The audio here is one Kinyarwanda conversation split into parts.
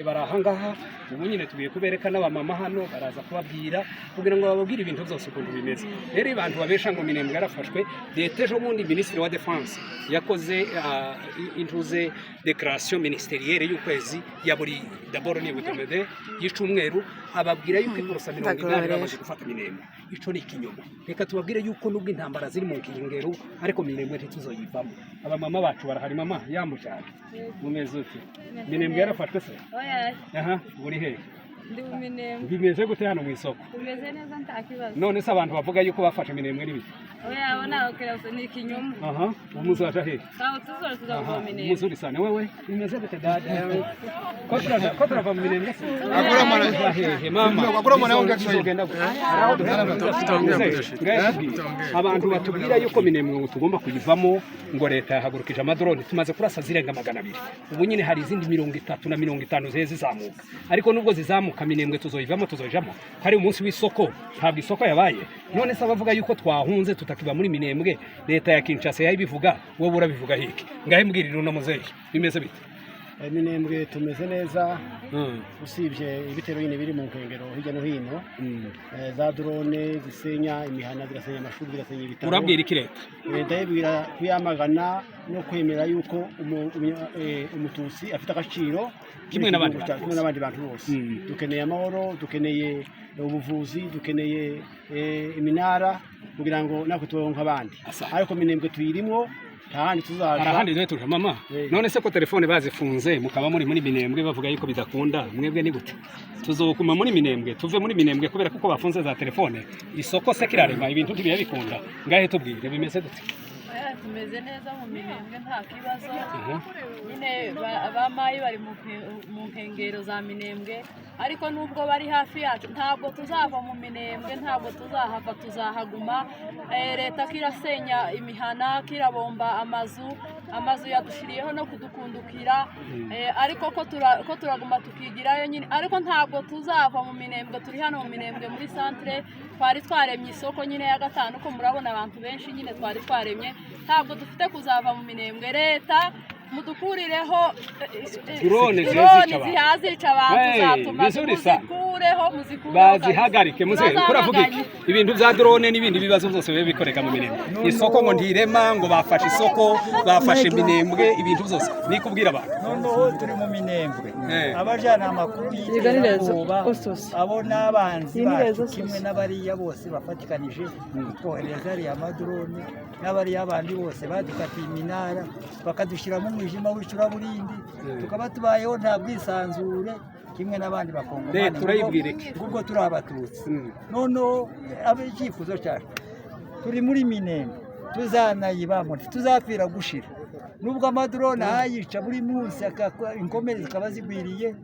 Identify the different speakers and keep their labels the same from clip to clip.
Speaker 1: barahangaha ubu nyine tugiye kubereka n'abamama hano baraza kubabwira kugira ngo bababwire ibintu byose ukuntu bimeze. Rero abantu babesha ngo Minembwe yarafashwe, leta ejo bundi Ministre wa Defense yakoze intuze declaration ministerielle y'ukwezi ya buri d'abord ni butomede y'icumweru ababwira yuko ikorosa 180 bamaze gufata Minembwe. Ico ni ikinyoma. Reka tubabwire yuko nubwo intambara ziri mu Kingero ariko Minembwe ntituzoyivamo. Abamama bacu barahari. Mama yamujana mumeze uti Minembwe yarafashwe se? Aha, uri he?
Speaker 2: Ndi Minembwe.
Speaker 1: Bimeze gute hano mu isoko?
Speaker 2: Bimeze neza ntakibazo.
Speaker 1: None se abantu bavuga yuko bafashe Minembwe ni biki?
Speaker 2: Oya abona okera ni ikinyoma.
Speaker 1: Aha, umuzaje he?
Speaker 2: Sawa tuzoza kuva Minembwe.
Speaker 1: Muzuri sana wewe. Bimeze gute dada? Kotra va Minembwe.
Speaker 3: Akura mwana
Speaker 1: he mama.
Speaker 3: Akura mwana wangu
Speaker 1: kugenda. Abantu batubwira yuko Minembwe tugomba kuyivamo ngo leta yahagurukije amadrone tumaze kurasa zirenga 200. Ubu nyine hari izindi 30 na 50 zeze zamuka. Ariko nubwo zizamuka Minembwe tuzoyivamo tuzojamo. Hari umunsi w'isoko, ntabwo isoko yabaye. None se abavuga yuko twahunze tutakiba muri Minembwe, leta ya Kinshasa yabivuga, wowe urabivuga hiki. Ngahe mbwirira uno muzeyi. Bimeze bite?
Speaker 4: Minembwe tumeze neza usibye ibitero nyine biri mu nkengero hirya no hino za drone zisenya imihana zirasenya amashuri zirasenya ibitaro.
Speaker 1: Urabwira iki leta?
Speaker 4: Ndayibwira kuyamagana no kwemera yuko umututsi afite agaciro
Speaker 1: kimwe n'abandi
Speaker 4: bantu bose. Dukeneye amahoro, dukeneye ubuvuzi, dukeneye iminara kugira ngo nako turonka abandi. Ariko Minembwe tuyirimo ahandi tuzaza.
Speaker 1: Arahandi rero tuje mama. None se ko telefone bazifunze mukaba muri Minembwe bavuga yuko bidakunda, mwebwe ni gute? Tuzokuma muri Minembwe, tuve muri Minembwe kubera kuko bafunze za telefone. Isoko se kirarema ibintu tibiye bikunda. Ngahe tubwire bimeze gute?
Speaker 2: Tumeze neza mu Minembwe nta kibazo. Nyine abamayi bari mu nkengero za Minembwe ariko nubwo bari hafi yacu ntabwo tuzava mu Minembwe, ntabwo tuzahava, tuzahaguma. Leta kirasenya imihana, kirabomba amazu yadushiriyeho no kudukundukira, ariko ko turaguma tukigirayo nyine, ariko ntabwo tuzava mu Minembwe. Turi hano mu Minembwe muri centre, twari twaremye isoko nyine ya gatanu ko murabona abantu benshi nyine twari twaremye. Ntabwo dufite kuzava mu Minembwe. Leta mudukurireho
Speaker 1: drone
Speaker 2: zihazica abantu zatuma muzikureho
Speaker 1: bazihagarike muze kuravuga iki ibintu bya drone n'ibindi bibazo byose bibe bikoreka mu Minembwe. Isoko ngo ndirema ngo bafashe isoko bafashe Minembwe ibintu byose nikubwira abantu.
Speaker 3: Noneho turi mu Minembwe abajana amakuru y'iterabwoba abo n'abanzi bacu kimwe n'abariya bose bafatikanije kohereza ari amadrone n'abari abandi bose badukatiye iminara bakadushyira mu mwijima w'icuraburindi tukaba tubayeho nta bwisanzure kimwe n'abandi bakongomani.
Speaker 1: Turayibwireke
Speaker 3: ubwo turi abatutsi. Noneho icyifuzo cyacu turi muri Minembwe tuzanayibamo tuzapfira gushira nubwo amadrone ayica buri munsi inkomere zikaba zigwiriye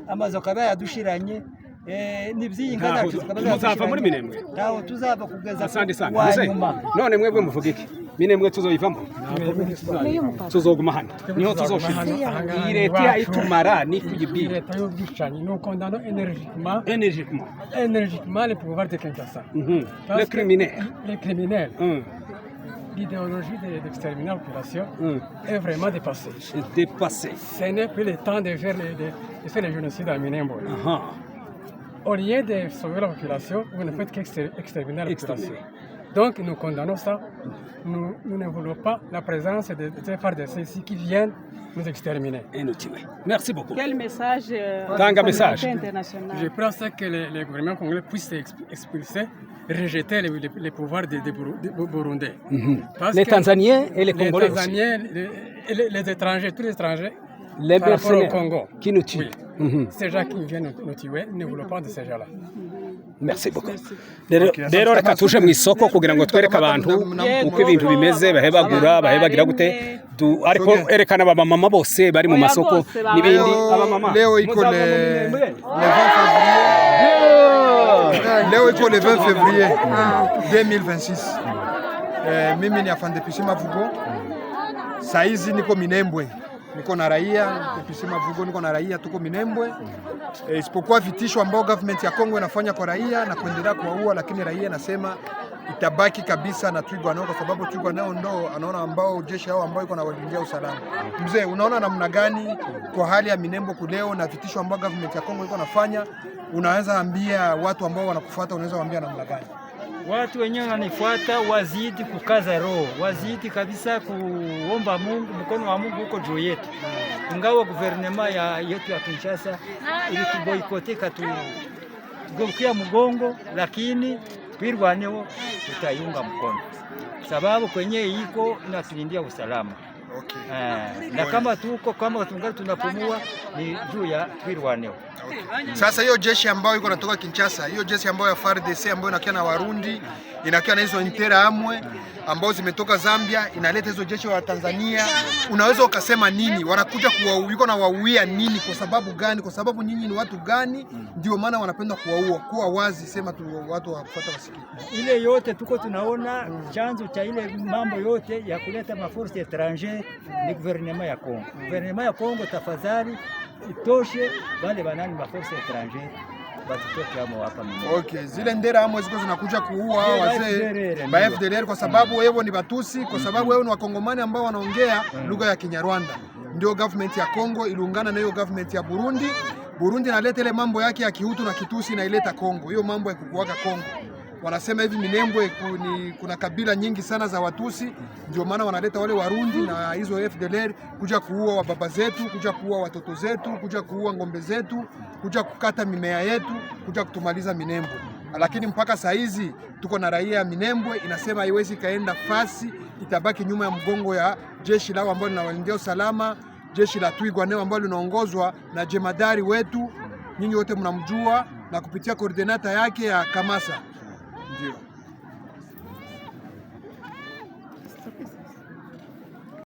Speaker 3: amazu akaba yadushiranye n'ibyinyi nkanacu
Speaker 1: muzava muri Minembwe
Speaker 3: ntaho tuzava kugeza
Speaker 1: wanyuma. None mwebwe muvuga iki? Minembwe tuzoyivamo tuzoguma hano niho tuzoshira. Iyi leta itumara ni kuyibwira
Speaker 5: leta y'ubwicanyi no condamner énergiquement le pouvoir de Kinshasa,
Speaker 1: les criminels.
Speaker 5: L'idéologie d'exterminer la population est vraiment dépassée. Ce n'est plus le temps de faire le génocide à Minembwe. Au lieu de sauver la population, vous ne faites qu'exterminer la population. Donc nous condamnons ça. Nous ne voulons pas la présence de ces FARDC ici qui viennent nous exterminer.
Speaker 1: Merci beaucoup.
Speaker 2: Quel message international?
Speaker 5: Je pense que le gouvernement congolais puisse expulser, rejeter les pouvoirs des Burundais.
Speaker 1: Les Tanzaniens et les Congolais.
Speaker 5: Les Tanzaniens, les étrangers, tous les étrangers.
Speaker 1: Les
Speaker 5: par rapport au Congo
Speaker 1: qui nous tuent.
Speaker 5: Ces gens qui viennent nous tuer, nous ne voulons pas de ces gens-là.
Speaker 1: Merci beaucoup. Rero reka tuje mu isoko kugira ngo twereke abantu uko ibintu bimeze bahebagira gute ariko erekana abamama bose bari mu masoko n'ibindi. Abamama
Speaker 3: leo iko le 20 février 2026. Mimi ni afande Pisima Vugo. Saizi niko Minembwe. Niko na raia Pisima Vugo, niko na raia, tuko Minembwe. Isipokuwa vitisho ambao government ya Kongo inafanya kwa raia na kuendelea kuwaua, lakini raia nasema
Speaker 6: itabaki kabisa na Twirwaneho, kwa sababu Twirwaneho ndo anaona ambao jeshi hao ambao iko na walindia usalama. Mzee, unaona namna gani kwa hali ya Minembwe kuleo na vitisho ambao government ya Kongo iko nafanya? Unaweza ambia watu ambao wanakufuata, unaweza waambia namna gani?
Speaker 3: Watu wenyewe wananifuata wazidi kukaza roho, wazidi kabisa kuomba Mungu, mkono wa Mungu uko juu yetu. Ingawa guvernema yetu ya Kinshasa ili tuboikote tugeukia mgongo, lakini Twirwaneho tutaiunga mkono, sababu kwenye iko inatulindia usalama.
Speaker 6: Okay.
Speaker 3: Na kama tungali tunapumua ni juu ya Twirwaneho.
Speaker 6: Okay. Sasa hiyo jeshi ambayo iko natoka Kinshasa, hiyo jeshi ambayo ya FARDC ambayo inakia na Warundi, inakia na hizo Interahamwe ambao zimetoka Zambia, inaleta hizo jeshi wa Tanzania, unaweza ukasema nini? Wanakuja yuko na wauia nini? Kwa sababu gani? Kwa sababu nyinyi ni watu gani? Ndio maana wanapenda kuwaua. Kuwa wazi, sema tu watu wafuata wasikie.
Speaker 3: Ile yote tuko tunaona chanzo cha ile mambo yote ya kuleta maforce étrangère ni gouvernement ya Kongo. Gouvernement ya Kongo, tafadhali itoshe wale banani maforce étrangère batitoke hapo hapa mimi.
Speaker 6: Okay, zile Interahamwe ziko zinakuja kuua wazee ba FDLR kwa sababu wewe ni Batusi, kwa sababu wewe ni Wakongomani ambao wanaongea lugha ya Kinyarwanda. Ndio government ya Kongo iliungana na hiyo government ya Burundi. Burundi inaleta ile mambo yake ya Kihutu na Kitusi na ileta Kongo. Hiyo mambo ya kukuaga Kongo. Wanasema hivi Minembwe kuna kabila nyingi sana za Watusi, ndio maana wanaleta wale Warundi na hizo FDLR kuja kuua wababa zetu, kuja kuua watoto zetu, kuja kuua ng'ombe zetu, kuja kukata mimea yetu, kuja kutumaliza Minembwe. Lakini mpaka saa hizi tuko na raia ya Minembwe inasema haiwezi kaenda fasi, itabaki nyuma ya mgongo ya jeshi lao ambalo linawalindia usalama, jeshi la Twirwaneho ambalo linaongozwa na jemadari wetu, nyinyi wote mnamjua, na kupitia koordinata yake ya Kamasa. Ndio.